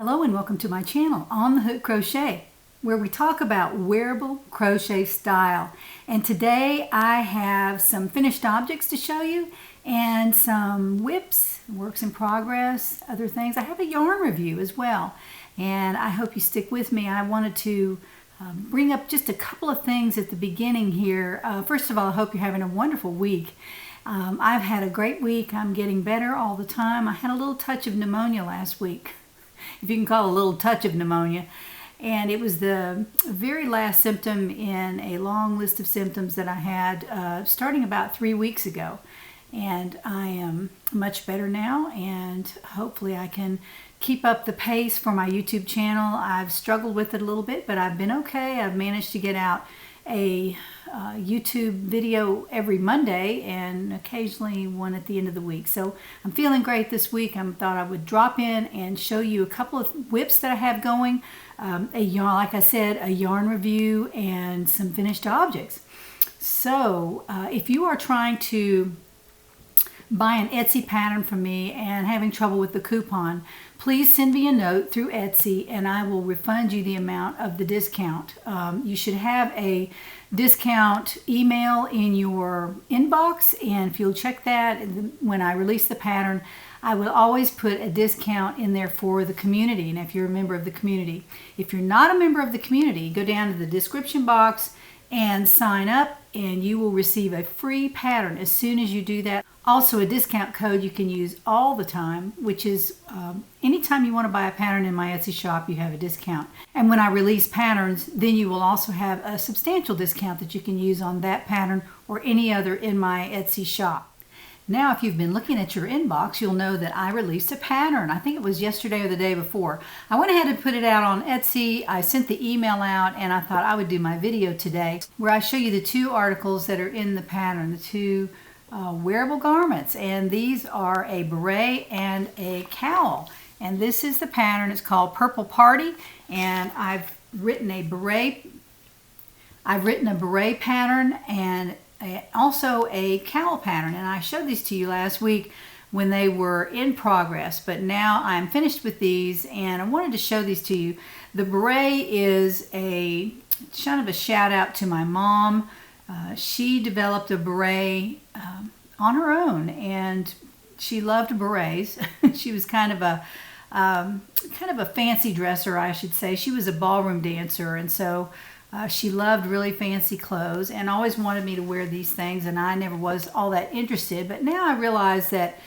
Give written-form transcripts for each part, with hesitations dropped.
Hello and welcome to my channel, On the Hook Crochet, where we talk about wearable crochet style. And today I have some finished objects to show you and some whips, works in progress, other things. I have a yarn review as well, and I hope you stick with me. I wanted to bring up just a couple of things at the beginning here. First of all, I hope you're having a wonderful week. I've had a great week. I'm getting better all the time. I had a little touch of pneumonia last week, if you can call it a little touch of pneumonia. And it was the very last symptom in a long list of symptoms that I had starting about 3 weeks ago. And I am much better now, and hopefully I can keep up the pace for my YouTube channel. I've struggled with it a little bit, but I've been okay. I've managed to get out a YouTube video every Monday and occasionally one at the end of the week. So I'm feeling great this week. I thought I would drop in and show you a couple of whips that I have going, a yarn, like I said, a yarn review and some finished objects. So if you are trying to buy an Etsy pattern from me and having trouble with the coupon, please send me a note through Etsy and I will refund you the amount of the discount. You should have a discount email in your inbox, and if you'll check that when I release the pattern, I will always put a discount in there for the community, and if you're a member of the community. If you're not a member of the community, go down to the description box and sign up, and you will receive a free pattern as soon as you do that. Also, a discount code you can use all the time, which is anytime you want to buy a pattern in my Etsy shop, you have a discount. And when I release patterns, then you will also have a substantial discount that you can use on that pattern or any other in my Etsy shop. Now, if you've been looking at your inbox, you'll know that I released a pattern. I think it was yesterday or the day before. I went ahead and put it out on Etsy. I sent the email out, and I thought I would do my video today where I show you the two articles that are in the pattern, the two wearable garments. And these are a beret and a cowl. And this is the pattern. It's called Purple Party, and I've written a beret pattern and also a cowl pattern, and I showed these to you last week when they were in progress, but now I'm finished with these and I wanted to show these to you. The beret is a kind of a shout out to my mom. She developed a beret on her own, and she loved berets. She was kind of a fancy dresser, I should say. She was a ballroom dancer, and so she loved really fancy clothes and always wanted me to wear these things, and I never was all that interested. But now I realize that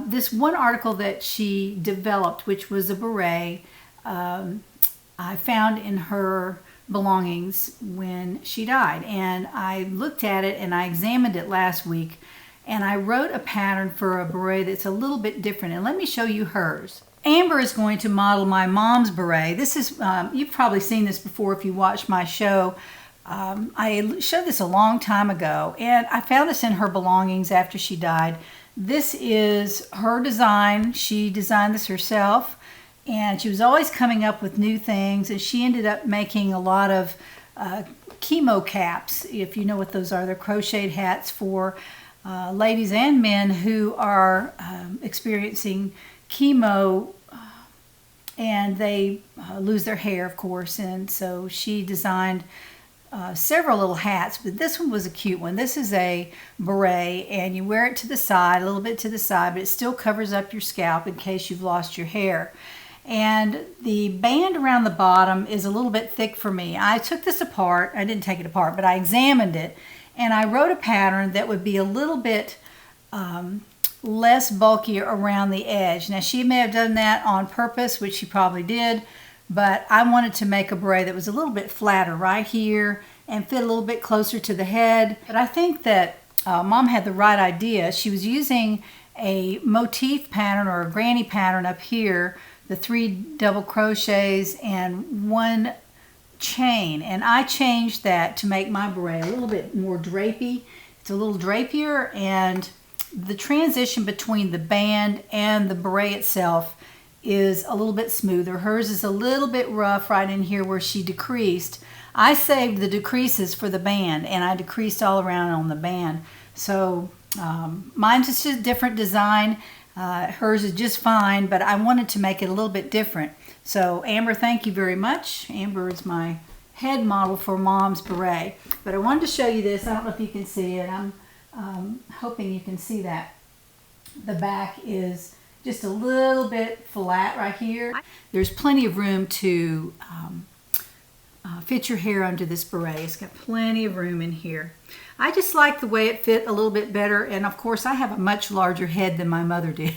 this one article that she developed, which was a beret, I found in her belongings when she died. And I looked at it and I examined it last week, and I wrote a pattern for a beret that's a little bit different. And let me show you hers. Amber is going to model my mom's beret. This is, you've probably seen this before if you watched my show. I showed this a long time ago, and I found this in her belongings after she died. This is her design. She designed this herself, and she was always coming up with new things, and she ended up making a lot of chemo caps, if you know what those are. They're crocheted hats for ladies and men who are experiencing chemo, and they lose their hair, of course, and so she designed several little hats, but this one was a cute one. This is a beret, and you wear it to the side, a little bit to the side, but it still covers up your scalp in case you've lost your hair. And the band around the bottom is a little bit thick for me. I took this apart. I didn't take it apart, but I examined it, and I wrote a pattern that would be a little bit less bulky around the edge. Now, she may have done that on purpose, which she probably did, but I wanted to make a beret that was a little bit flatter right here and fit a little bit closer to the head. But I think that Mom had the right idea. She was using a motif pattern or a granny pattern up here, the 3 double crochets and 1 chain, and I changed that to make my beret a little bit more drapey. It's a little drapier, and the transition between the band and the beret itself is a little bit smoother. Hers is a little bit rough right in here where she decreased. I saved the decreases for the band, and I decreased all around on the band. So mine's just a different design. Hers is just fine, but I wanted to make it a little bit different. So Amber, thank you very much. Amber is my head model for Mom's Beret. But I wanted to show you this. I don't know if you can see it. I'm hoping you can see that. The back is just a little bit flat right here. There's plenty of room to fit your hair under this beret. It's got plenty of room in here. I just like the way it fit a little bit better, and of course I have a much larger head than my mother did.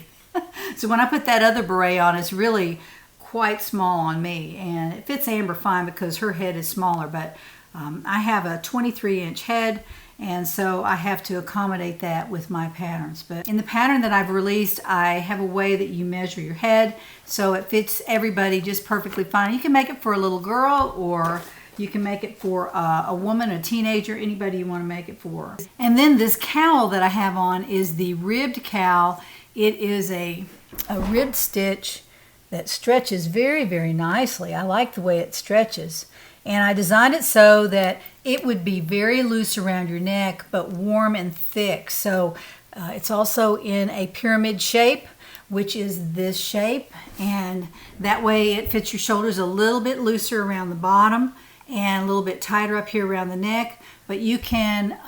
So when I put that other beret on, it's really quite small on me, and it fits Amber fine because her head is smaller, but I have a 23-inch head, and so I have to accommodate that with my patterns. But in the pattern that I've released, I have a way that you measure your head so it fits everybody just perfectly fine. You can make it for a little girl, or you can make it for a woman, a teenager, anybody you want to make it for. And then this cowl that I have on is the ribbed cowl. It is a ribbed stitch that stretches very, very nicely. I like the way it stretches. And I designed it so that it would be very loose around your neck, but warm and thick. So it's also in a pyramid shape, which is this shape. And that way it fits your shoulders a little bit looser around the bottom and a little bit tighter up here around the neck. But you can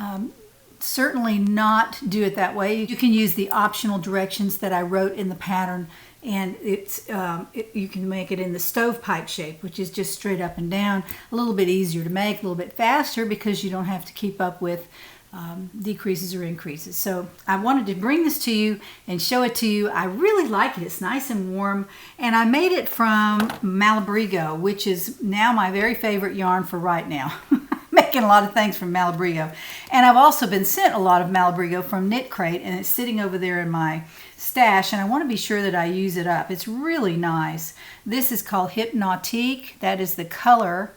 certainly not do it that way. You can use the optional directions that I wrote in the pattern, and you can make it in the stovepipe shape, which is just straight up and down. A little bit easier to make, a little bit faster, because you don't have to keep up with decreases or increases. So I wanted to bring this to you and show it to you. I really like it. It's nice and warm, and I made it from Malabrigo, which is now my very favorite yarn for right now. Making a lot of things from Malabrigo, and I've also been sent a lot of Malabrigo from Knit Crate, and it's sitting over there in my stash, and I want to be sure that I use it up. It's really nice. This is called Hypnotique. That is the color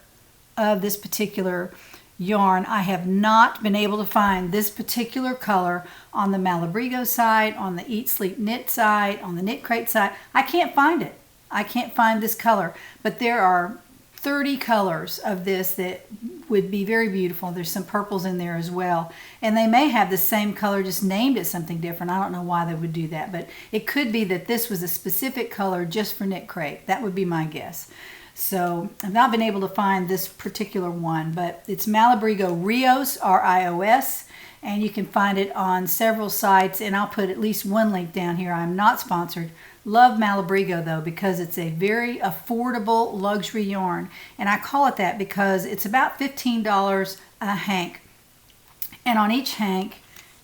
of this particular yarn. I have not been able to find this particular color on the Malabrigo side, on the Eat Sleep Knit side, on the Knit Crate side. I can't find it. I can't find this color, but there are 30 colors of this that would be very beautiful. There's some purples in there as well, and they may have the same color, just named it something different. I don't know why they would do that, but it could be that this was a specific color just for Knit Crate. That would be my guess. So I've not been able to find this particular one, but it's Malabrigo Rios, R-I-O-S, and you can find it on several sites, and I'll put at least one link down here. I'm not sponsored. Love Malabrigo though, because it's a very affordable luxury yarn, and I call it that because it's about $15 a hank, and on each hank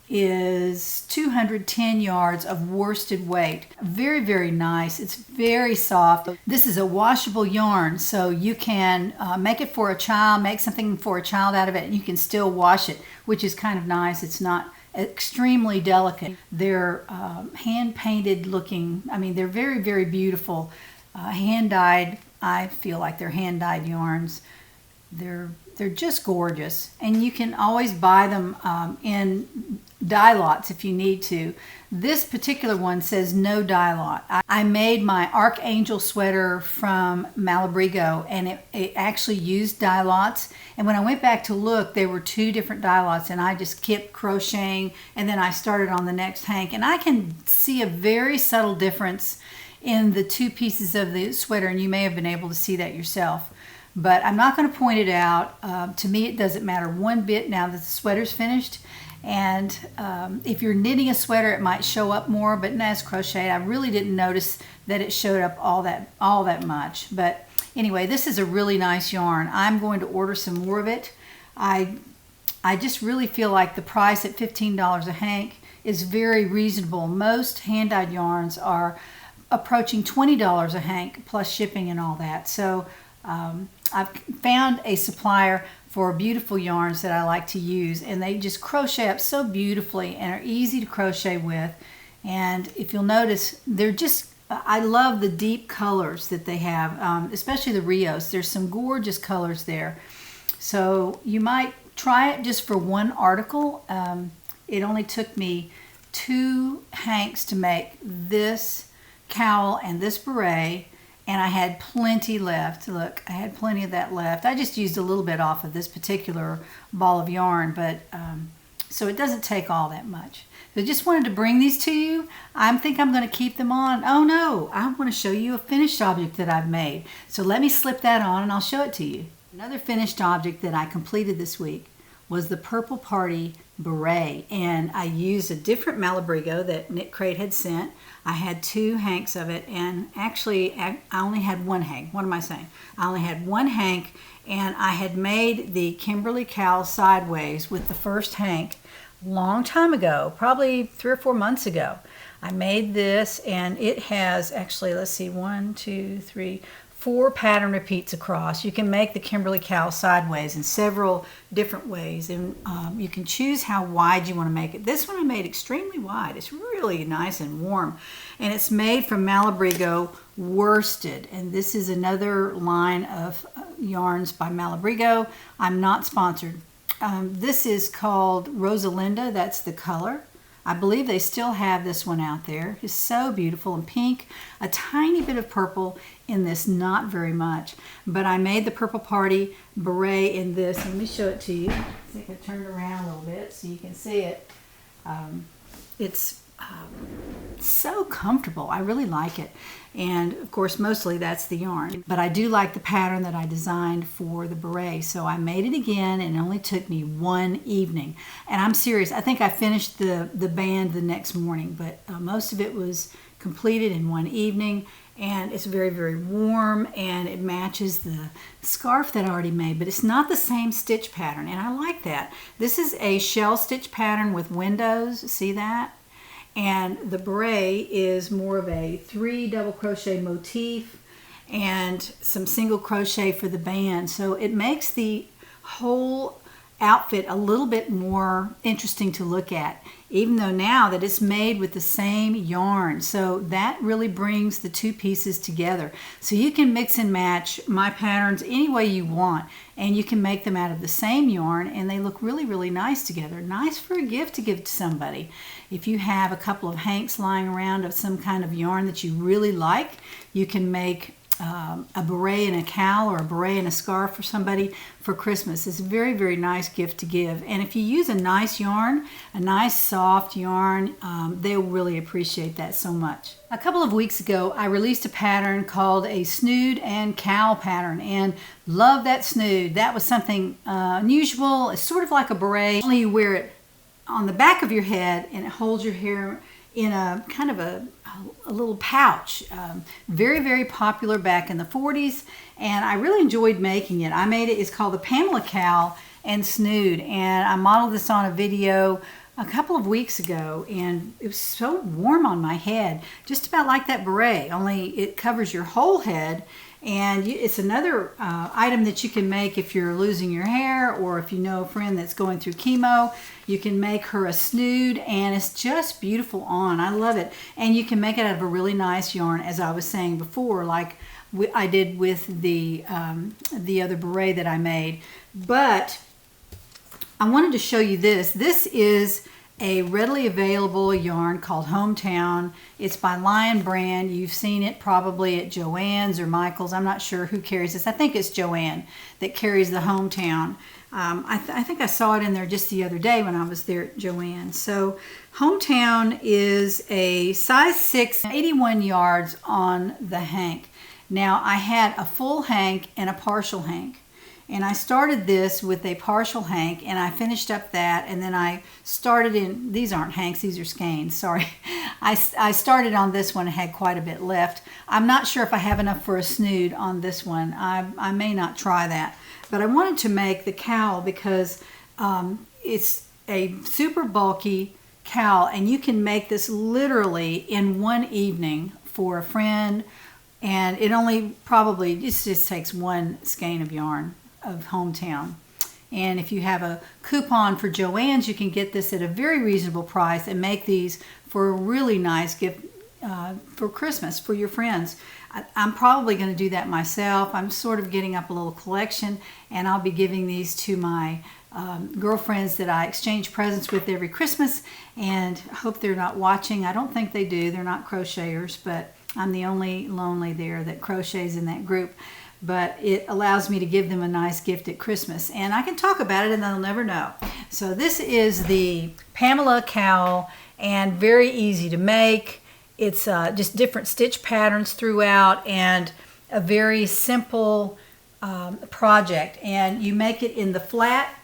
is 210 yards of worsted weight. Very, very nice. It's very soft. This is a washable yarn, so you can make it for a child, make something for a child out of it, and you can still wash it, which is kind of nice. It's not extremely delicate. They're hand painted looking. I mean, they're very, very beautiful. Hand dyed. I feel like they're hand dyed yarns. They're just gorgeous, and you can always buy them in dye lots if you need to. This particular one says no dye lot. I made my Archangel sweater from Malabrigo, and it actually used dye lots, and when I went back to look, there were 2 different dye lots, and I just kept crocheting, and then I started on the next hank, and I can see a very subtle difference in the 2 pieces of the sweater, and you may have been able to see that yourself. But I'm not going to point it out. To me, it doesn't matter one bit now that the sweater's finished. And if you're knitting a sweater, it might show up more. But as crocheted, I really didn't notice that it showed up all that much. But anyway, this is a really nice yarn. I'm going to order some more of it. I just really feel like the price at $15 a hank is very reasonable. Most hand-dyed yarns are approaching $20 a hank plus shipping and all that. So I've found a supplier for beautiful yarns that I like to use, and they just crochet up so beautifully and are easy to crochet with. And if you'll notice, they're just, I love the deep colors that they have, especially the Rios. There's some gorgeous colors there. So you might try it just for one article. It only took me 2 hanks to make this cowl and this beret, and I had plenty left. Look, I had plenty of that left. I just used a little bit off of this particular ball of yarn, but so it doesn't take all that much. So just wanted to bring these to you. I think I'm going to keep them on. Oh no, I want to show you a finished object that I've made. So let me slip that on and I'll show it to you. Another finished object that I completed this week was the purple Party Beret, and I used a different Malabrigo that Knit Crate had sent. I had 2 hanks of it, and actually I only had 1 hank. What am I saying? I only had 1 hank, and I had made the Kimberly Cowl Sideways with the first hank long time ago, probably 3 or 4 months ago. I made this, and it has actually, let's see, 1, 2, 3, 4 pattern repeats across. You can make the Kimberly Cowl Sideways in several different ways, and you can choose how wide you want to make it. This one I made extremely wide. It's really nice and warm, and it's made from Malabrigo Worsted, and this is another line of yarns by Malabrigo. I'm not sponsored. This is called Rosalinda. That's the color. I believe they still have this one out there. It's so beautiful and pink. A tiny bit of purple in this, not very much. But I made the purple Party Beret in this. Let me show it to you. I think I turned around a little bit so you can see it. It's so comfortable. I really like it. And of course, mostly that's the yarn. But I do like the pattern that I designed for the beret. So I made it again, and it only took me 1 evening. And I'm serious. I think I finished the band the next morning, but most of it was completed in 1 evening. And it's very, very warm, and it matches the scarf that I already made, but it's not the same stitch pattern, and I like that. This is a shell stitch pattern with windows. See that? And the beret is more of a 3 double crochet motif and some single crochet for the band. So it makes the whole outfit a little bit more interesting to look at, even though now that it's made with the same yarn. So that really brings the 2 pieces together. So you can mix and match my patterns any way you want, and you can make them out of the same yarn, and they look really, really nice together. Nice for a gift to give to somebody. If you have a couple of hanks lying around of some kind of yarn that you really like, you can make a beret and a cowl, or a beret and a scarf for somebody for Christmas. It's a very, very nice gift to give. And if you use a nice yarn, a nice soft yarn, they'll really appreciate that so much. A couple of weeks ago, I released a pattern called a snood and cowl pattern, and love that snood. That was something unusual. It's sort of like a beret, only you wear it on the back of your head, and it holds your hair in a kind of a little pouch. Very, very popular back in the 40s, and I really enjoyed making it. I made it. It's called the Pamela Cowl and Snood, and I modeled this on a video a couple of weeks ago, and it was so warm on my head, just about like that beret, only it covers your whole head. And it's another item that you can make if you're losing your hair, or if you know a friend that's going through chemo. You can make her a snood, and it's just beautiful on. I love it. And you can make it out of a really nice yarn, as I was saying before, like I did with the other beret that I made. But I wanted to show you this. This is a readily available yarn called Hometown. It's by Lion Brand. You've seen it probably at Joann's or Michael's. I'm not sure who carries this. I think it's Joann that carries the Hometown. I think I saw it in there just the other day when I was there at Joann. So Hometown is a size 6, 81 yards on the hank. Now I had a full hank and a partial hank. And I started this with a partial hank, and I finished up that, and then I started in, these aren't hanks, these are skeins, sorry. I started on this one and had quite a bit left. I'm not sure if I have enough for a snood on this one. I may not try that. But I wanted to make the cowl because it's a super bulky cowl, and you can make this literally in 1 evening for a friend, and it only probably, it just takes 1 skein of yarn of Hometown. And if you have a coupon for Joann's, you can get this at a very reasonable price and make these for a really nice gift for Christmas for your friends. I'm probably going to do that myself. I'm sort of getting up a little collection, and I'll be giving these to my girlfriends that I exchange presents with every Christmas, and I hope they're not watching. I don't think they do. They're not crocheters, but I'm the only lonely there that crochets in that group. but it allows me to give them a nice gift at Christmas. And I can talk about it and they'll never know. So this is the Pamela cowl, and very easy to make. It's just different stitch patterns throughout, and a very simple project. And you make it in the flat,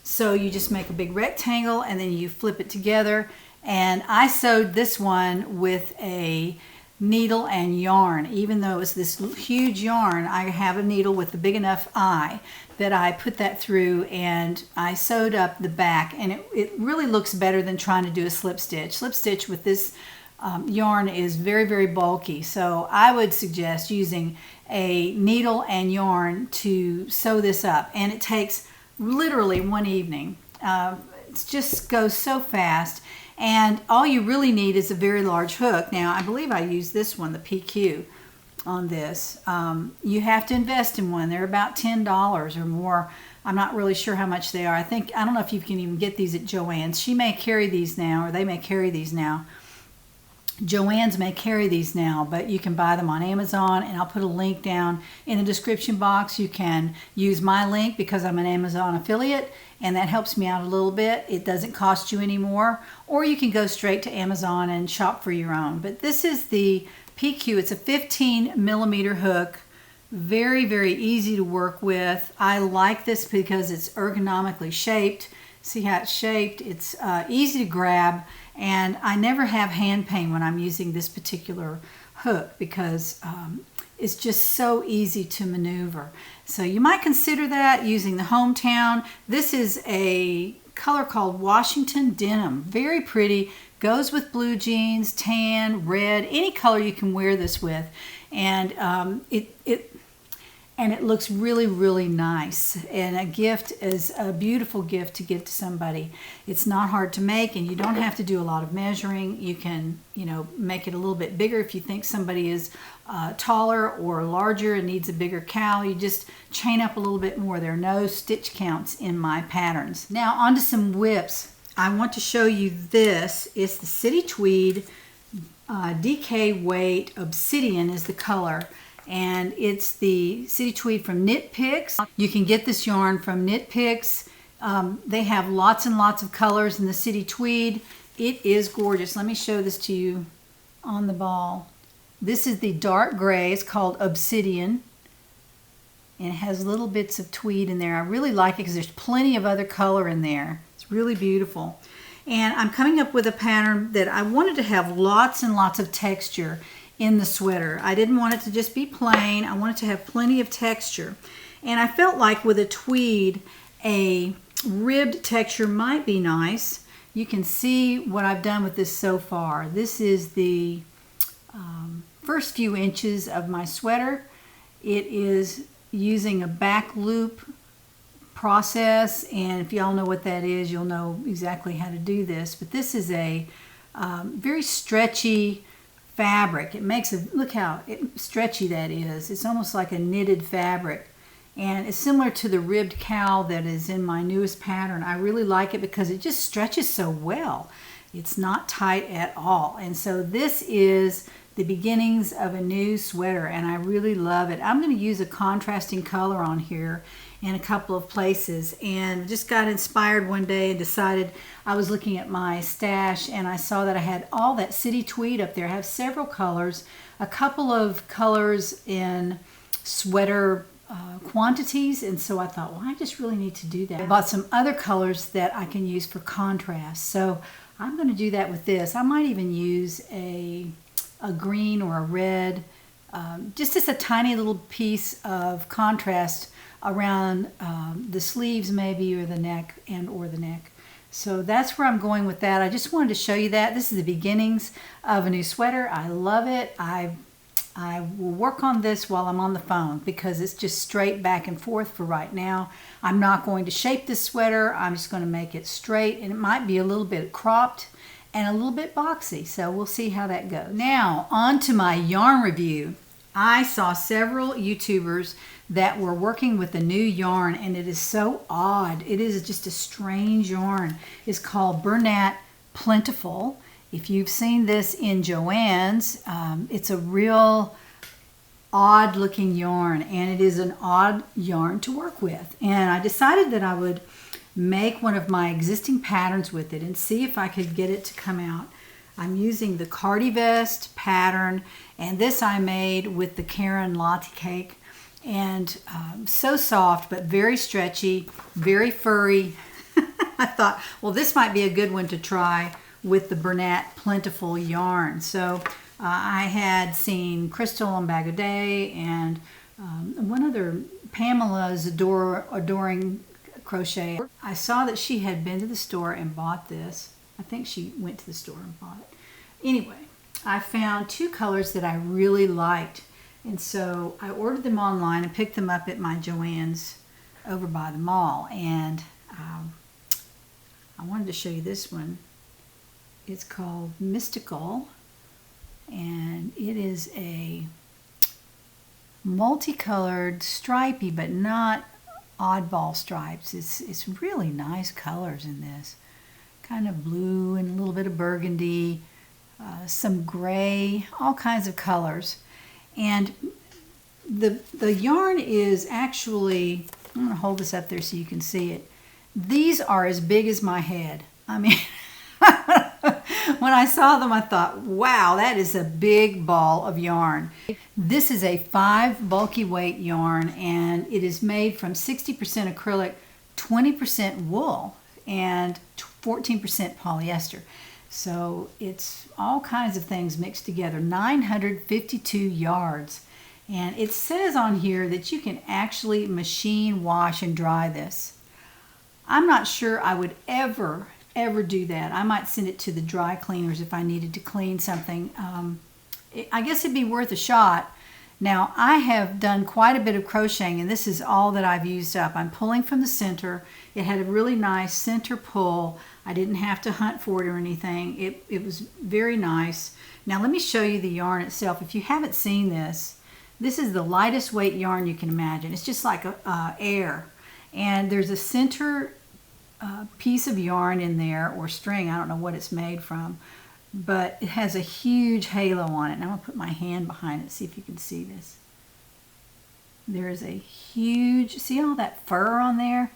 so you just make a big rectangle and then you flip it together. And I sewed this one with a needle and yarn. Even though it's this huge yarn, I have a needle with a big enough eye that I put that through, and I sewed up the back, and it really looks better than trying to do a slip stitch. Slip stitch with this yarn is very, very bulky, so I would suggest using a needle and yarn to sew this up, and it takes literally one evening. It just goes so fast, and all you really need is a very large hook. Now, I believe I used this one, the PQ, on this. You have to invest in one. They're about $10 or more. I'm not really sure how much they are. I don't know if you can even get these at Joann's. She may carry these now, or they may carry these now. Joann's may carry these now, but you can buy them on Amazon, and I'll put a link down in the description box. You can use my link because I'm an Amazon affiliate, and that helps me out a little bit. It doesn't cost you any more, or you can go straight to Amazon and shop for your own. But this is the PQ. It's a 15mm hook. Very, very easy to work with. I like this because it's ergonomically shaped. See how it's shaped? It's easy to grab, and I never have hand pain when I'm using this particular hook because it's just so easy to maneuver. So you might consider that using the Hometown. This is a color called Washington Denim. Very pretty. Goes with blue jeans, tan, red, any color you can wear this with. And it looks really, really nice. And a gift is a beautiful gift to give to somebody. It's not hard to make, and you don't have to do a lot of measuring. You can, make it a little bit bigger if you think somebody is taller or larger and needs a bigger cowl. You just chain up a little bit more. There are no stitch counts in my patterns. Now onto some whips. I want to show you this. It's the City Tweed DK Weight Obsidian is the color. And it's the City Tweed from Knit Picks. You can get this yarn from Knit Picks. They have lots and lots of colors in the City Tweed. It is gorgeous. Let me show this to you on the ball. This is the dark gray. It's called Obsidian. And it has little bits of tweed in there. I really like it because there's plenty of other color in there. It's really beautiful. And I'm coming up with a pattern that I wanted to have lots and lots of texture in the sweater. I didn't want it to just be plain. I wanted to have plenty of texture. And I felt like with a tweed, a ribbed texture might be nice. You can see what I've done with this so far. This is the first few inches of my sweater. It is using a back loop process, and if y'all know what that is, you'll know exactly how to do this. But this is a very stretchy fabric. It makes a, look how stretchy that is. It's almost like a knitted fabric, and it's similar to the ribbed cowl that is in my newest pattern. I really like it because it just stretches so well. It's not tight at all. And so this is the beginnings of a new sweater, and I really love it. I'm going to use a contrasting color on here in a couple of places, and just got inspired one day and decided, I was looking at my stash and I saw that I had all that City Tweed up there. I have several colors, a couple of colors in sweater quantities, and so I thought, well, I just really need to do that. I bought some other colors that I can use for contrast, so I'm going to do that with this. I might even use a green or a red, just as a tiny little piece of contrast around the sleeves maybe, or the neck or the neck. So that's where I'm going with that. I just wanted to show you that. This is the beginnings of a new sweater. I love it. I will work on this while I'm on the phone because it's just straight back and forth for right now. I'm not going to shape this sweater. I'm just going to make it straight, and it might be a little bit cropped and a little bit boxy. So we'll see how that goes. Now on to my yarn review. I saw several YouTubers that were working with a new yarn, and it is so odd. It is just a strange yarn. It's called Bernat Plentiful. If you've seen this in Joann's, it's a real odd looking yarn, and it is an odd yarn to work with. And I decided that I would make one of my existing patterns with it and see if I could get it to come out. I'm using the Party Vest pattern, and this I made with the Karen Latte Cake, and so soft but very stretchy, very furry. I thought, well, this might be a good one to try with the Bernat Plentiful yarn. So I had seen Crystal on Bag O' Day and one other, Pamela's Adoring Crochet. I saw that she had been to the store and bought this. I think she went to the store and bought it. Anyway, I found two colors that I really liked, and so I ordered them online and picked them up at my Joann's over by the mall. And I wanted to show you this one. It's called Mystical, and it is a multicolored, stripy, but not oddball stripes. It's really nice colors in this. Kind of blue and a little bit of burgundy, some gray, all kinds of colors. And the yarn is actually, I'm going to hold this up there so you can see it. These are as big as my head. I mean, when I saw them, I thought, wow, that is a big ball of yarn. This is a 5 bulky weight yarn, and it is made from 60% acrylic, 20% wool, and 14% polyester. So it's all kinds of things mixed together. 952 yards. And it says on here that you can actually machine wash and dry this. I'm not sure I would ever do that. I might send it to the dry cleaners if I needed to clean something. I guess it'd be worth a shot. Now, I have done quite a bit of crocheting, and this is all that I've used up. I'm pulling from the center. It had a really nice center pull. I didn't have to hunt for it or anything. It was very nice. Now, let me show you the yarn itself. If you haven't seen this, this is the lightest weight yarn you can imagine. It's just like air. And there's a center piece of yarn in there, or string. I don't know what it's made from, but it has a huge halo on it. And I'm going to put my hand behind it, see if you can see this. There is a huge, see all that fur on there?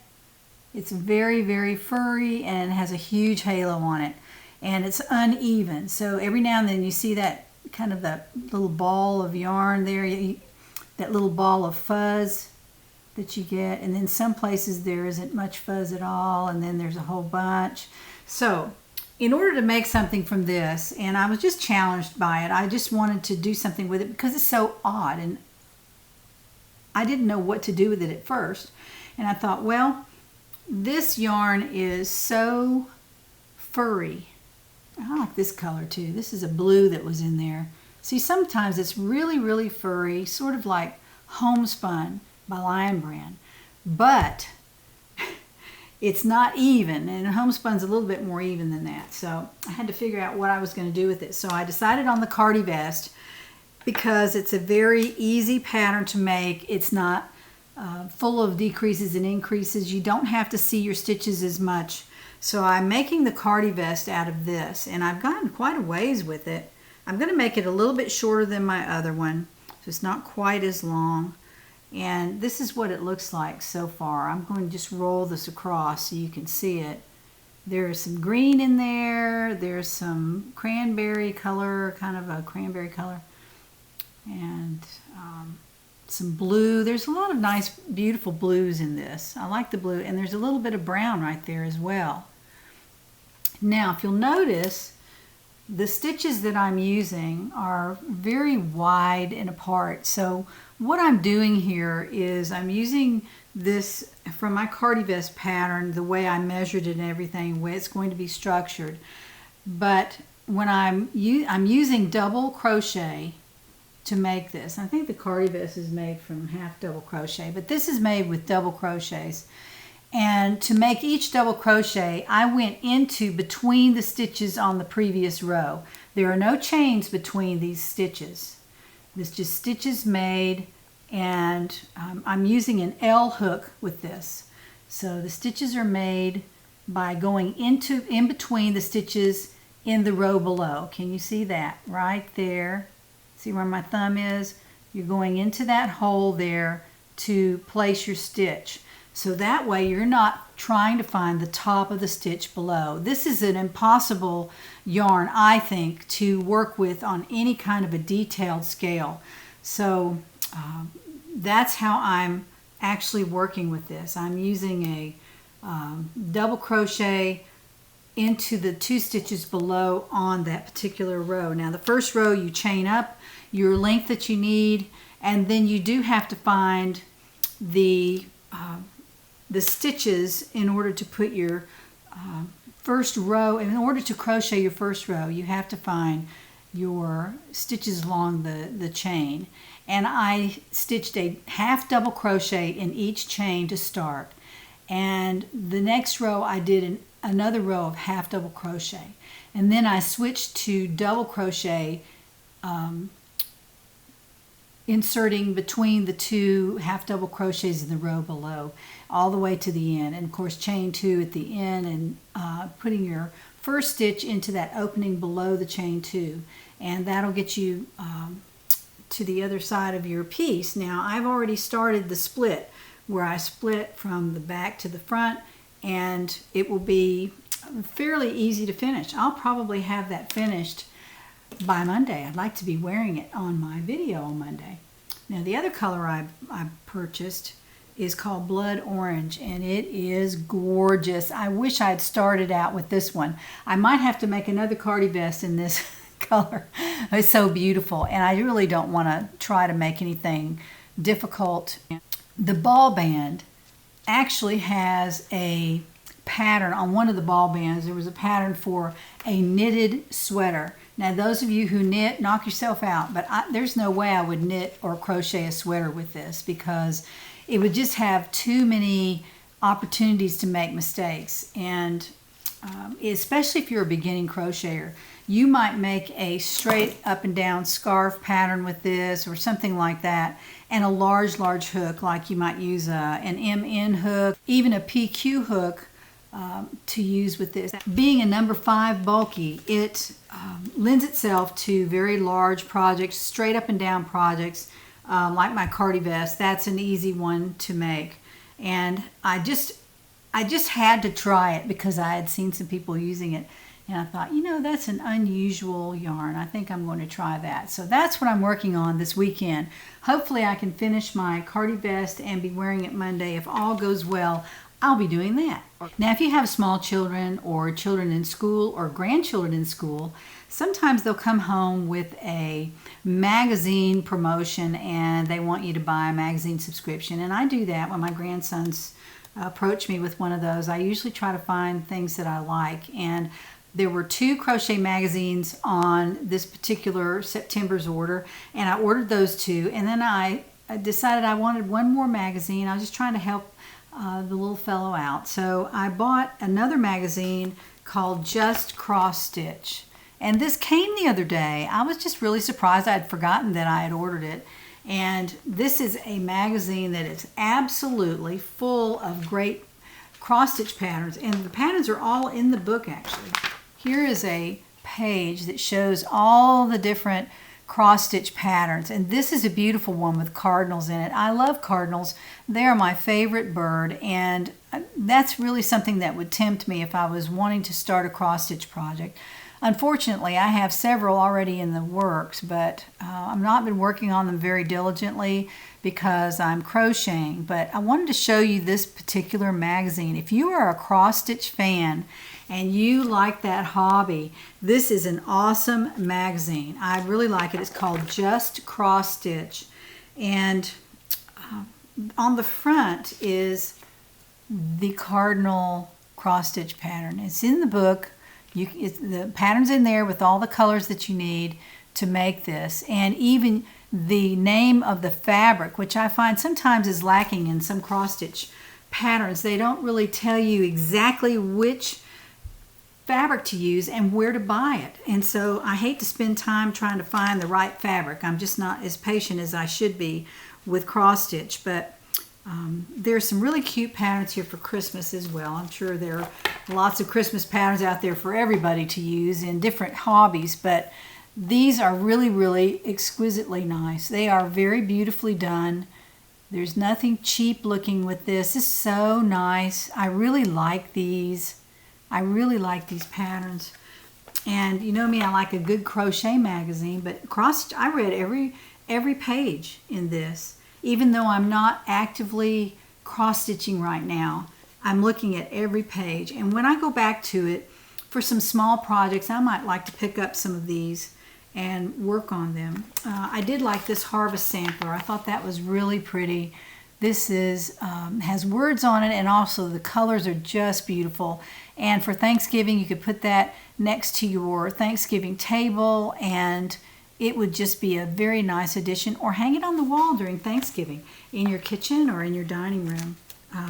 It's very, very furry and has a huge halo on it. And it's uneven. So every now and then you see that kind of that little ball of yarn there, that little ball of fuzz that you get. And then some places there isn't much fuzz at all, and then there's a whole bunch. So in order to make something from this, and I was just challenged by it, I just wanted to do something with it because it's so odd, and I didn't know what to do with it at first. And I thought, well, this yarn is so furry. I like this color too. This is a blue that was in there. See, sometimes it's really, really furry, sort of like homespun by Lion Brand, but it's not even, and homespun's a little bit more even than that. So I had to figure out what I was going to do with it. So I decided on the Party Vest because it's a very easy pattern to make. It's not full of decreases and increases. You don't have to see your stitches as much. So I'm making the Party Vest out of this, and I've gotten quite a ways with it. I'm going to make it a little bit shorter than my other one, so it's not quite as long. And this is what it looks like so far. I'm going to just roll this across so you can see it. There's some green in there. There's some cranberry color, kind of a cranberry color. And some blue. There's a lot of nice, beautiful blues in this. I like the blue. And there's a little bit of brown right there as well. Now, if you'll notice, the stitches that I'm using are very wide and apart. So what I'm doing here is I'm using this from my Party Vest pattern, the way I measured it and everything, the way it's going to be structured. But when I'm using double crochet to make this. I think the Party Vest is made from half double crochet, but this is made with double crochets. And to make each double crochet, I went into between the stitches on the previous row. There are no chains between these stitches. It's just stitches made, and I'm using an L hook with this. So the stitches are made by going in between the stitches in the row below. Can you see that? Right there. See where my thumb is? you're going into that hole there to place your stitch. So that way you're not trying to find the top of the stitch below. This is an impossible yarn, I think, to work with on any kind of a detailed scale. So that's how I'm actually working with this. I'm using a double crochet into the 2 stitches below on that particular row. Now the first row you chain up your length that you need, and then you do have to find the stitches in order to put your first row. In order to crochet your first row, you have to find your stitches along the chain. And I stitched a half double crochet in each chain to start, and the next row I did another row of half double crochet, and then I switched to double crochet, inserting between the 2 half double crochets in the row below all the way to the end, and of course chain 2 at the end, and putting your first stitch into that opening below the chain 2, and that'll get you to the other side of your piece. Now I've already started the split where I split from the back to the front, and it will be fairly easy to finish. I'll probably have that finished by Monday. I'd like to be wearing it on my video on Monday. Now the other color I purchased is called Blood Orange, and it is gorgeous. I wish I'd started out with this one. I might have to make another cardi vest in this color. It's so beautiful, and I really don't want to try to make anything difficult. The ball band actually has a pattern on one of the ball bands. There was a pattern for a knitted sweater. Now those of you who knit, knock yourself out, but there's no way I would knit or crochet a sweater with this, because it would just have too many opportunities to make mistakes. And especially if you're a beginning crocheter, you might make a straight up and down scarf pattern with this or something like that, and a large hook, like you might use an MN hook, even a PQ hook to use with this. Being a number 5 bulky, it lends itself to very large projects, straight up and down projects, like my cardi vest. That's an easy one to make, and I just had to try it because I had seen some people using it, and I thought, you know, that's an unusual yarn. I think I'm going to try that. So that's what I'm working on this weekend. Hopefully I can finish my cardi vest and be wearing it Monday. If all goes well, I'll be doing that. Now, if you have small children or children in school or grandchildren in school, sometimes they'll come home with a magazine promotion and they want you to buy a magazine subscription. And I do that when my grandsons approach me with one of those. I usually try to find things that I like. And there were 2 crochet magazines on this particular September's order, and I ordered those 2. And then I decided I wanted one more magazine. I was just trying to help the little fellow out. So I bought another magazine called Just Cross Stitch. And this came the other day. I was just really surprised. I had forgotten that I had ordered it. And this is a magazine that is absolutely full of great cross-stitch patterns. And the patterns are all in the book, actually. Here is a page that shows all the different cross-stitch patterns. And this is a beautiful one with cardinals in it. I love cardinals. They are my favorite bird. And that's really something that would tempt me if I was wanting to start a cross-stitch project. Unfortunately, I have several already in the works, but I've not been working on them very diligently because I'm crocheting. But I wanted to show you this particular magazine. If you are a cross-stitch fan and you like that hobby, this is an awesome magazine. I really like it. It's called Just Cross Stitch. And on the front is the cardinal cross-stitch pattern. It's in the book. The pattern's in there with all the colors that you need to make this, and even the name of the fabric, which I find sometimes is lacking in some cross-stitch patterns. They don't really tell you exactly which fabric to use and where to buy it, and so I hate to spend time trying to find the right fabric. I'm just not as patient as I should be with cross-stitch, but there's some really cute patterns here for Christmas as well. I'm sure there are lots of Christmas patterns out there for everybody to use in different hobbies, but These are really, really exquisitely nice. They are very beautifully done. There's nothing cheap looking with this. This is so nice. I really like these. I really like these patterns. And you know me, I like a good crochet magazine, but I read every page in this. Even though I'm not actively cross-stitching right now, I'm looking at every page. And when I go back to it for some small projects, I might like to pick up some of these and work on them. I did like this harvest sampler. I thought that was really pretty. This has words on it, and also the colors are just beautiful. And for Thanksgiving, you could put that next to your Thanksgiving table, and it would just be a very nice addition, or hang it on the wall during Thanksgiving in your kitchen or in your dining room.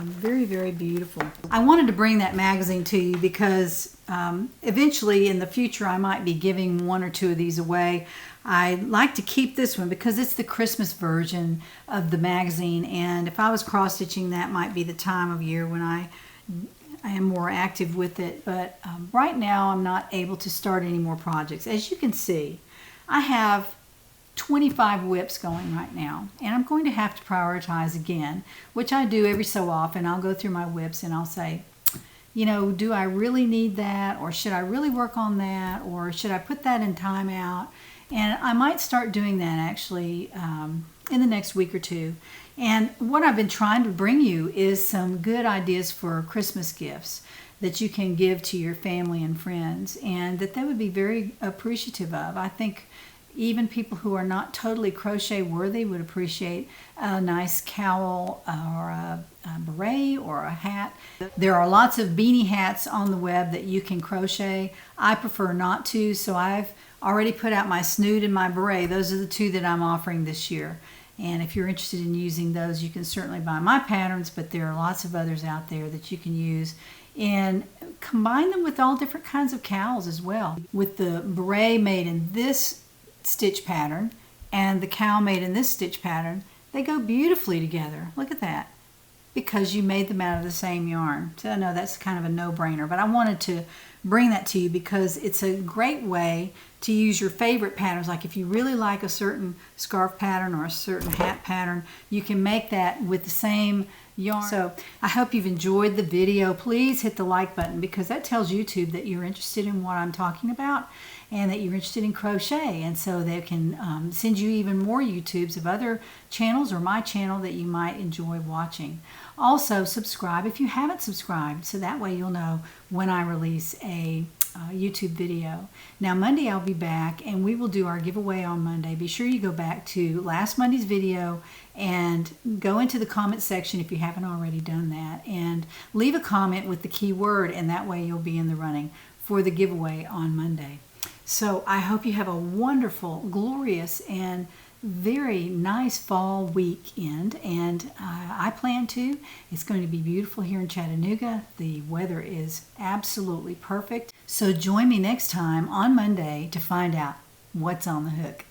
Very, very beautiful. I wanted to bring that magazine to you because eventually in the future I might be giving one or two of these away. I like to keep this one because it's the Christmas version of the magazine, and if I was cross-stitching, that might be the time of year when I am more active with it. But right now I'm not able to start any more projects. As you can see, I have 25 whips going right now, and I'm going to have to prioritize again, which I do every so often. I'll go through my whips and I'll say, you know, do I really need that, or should I really work on that, or should I put that in timeout? And I might start doing that actually in the next week or two. And what I've been trying to bring you is some good ideas for Christmas gifts that you can give to your family and friends, and that they would be very appreciative of. I think even people who are not totally crochet worthy would appreciate a nice cowl or a beret or a hat. There are lots of beanie hats on the web that you can crochet. I prefer not to, so I've already put out my snood and my beret. Those are the two that I'm offering this year. And if you're interested in using those, you can certainly buy my patterns, but there are lots of others out there that you can use. And combine them with all different kinds of cowls as well. With the beret made in this stitch pattern and the cowl made in this stitch pattern, they go beautifully together. Look at that, because you made them out of the same yarn. So I know that's kind of a no-brainer, but I wanted to bring that to you because it's a great way to use your favorite patterns. Like if you really like a certain scarf pattern or a certain hat pattern, you can make that with the same yarn. So I hope you've enjoyed the video. Please hit the like button, because that tells YouTube that you're interested in what I'm talking about and that you're interested in crochet, and so they can send you even more YouTubes of other channels or my channel that you might enjoy watching. Also, subscribe if you haven't subscribed, so that way you'll know when I release a YouTube video. Now Monday I'll be back, and we will do our giveaway on Monday. Be sure you go back to last Monday's video and go into the comment section if you haven't already done that, and leave a comment with the keyword, and that way you'll be in the running for the giveaway on Monday. So I hope you have a wonderful, glorious, and very nice fall weekend, and I plan to. It's going to be beautiful here in Chattanooga. The weather is absolutely perfect. So join me next time on Monday to find out what's on the hook.